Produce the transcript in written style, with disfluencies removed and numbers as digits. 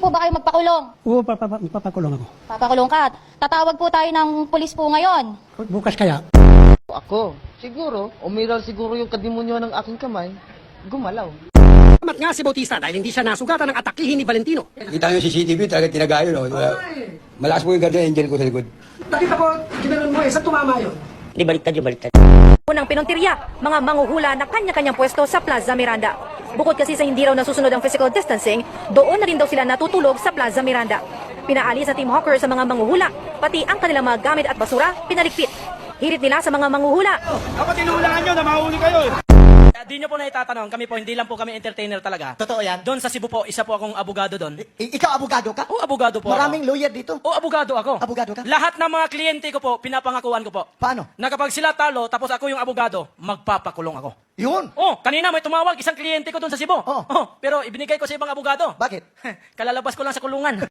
po ba kayo magpakulong? Oo, papakulong ako. Papakulong ka. Tatawag po tayo ng pulis po ngayon. Bukas kaya. Ako, siguro, umiral siguro yung kadimonyo ng aking kamay, gumalaw. Mat nga si Bautista dahil hindi siya nasugatan ng atakihin ni Valentino. Kita nyo CCTV, talaga tinagayo, no? Malakas po yung guardian angel ko sa likod. Nakita ko, ginanon mo sa tumama yun. Di baliktad yung baliktad. Unang pinuntirya, mga manguhula na kanya-kanyang pwesto sa Plaza Miranda. Bukod kasi sa hindi raw nasusunod ang physical distancing, doon na rin daw sila natutulog sa Plaza Miranda. Pinaalis sa Team Hawker sa mga manguhula, pati ang kanilang mga gamit at basura, pinaligpit. Hirit nila sa mga manguhula. Dapat inuulangan nyo na mahuli kayo. Di nyo po na itatanong, kami po, hindi lang po kami entertainer talaga. Totoo yan? Doon sa Cebu po, isa po akong abogado doon. Ikaw abogado ka? O, abogado po Maraming ako. lawyer dito. O, abogado ako. Abogado ka? Lahat ng mga kliyente ko po, pinapangakuan ko po. Paano? Na kapag sila talo, tapos ako yung abogado, magpapakulong ako. Yun. Oh, kanina may tumawag, isang kliyente ko doon sa Cebu. Oh. Oh, pero ibinigay ko sa ibang abogado. Bakit? Kalalabas ko lang sa kulungan.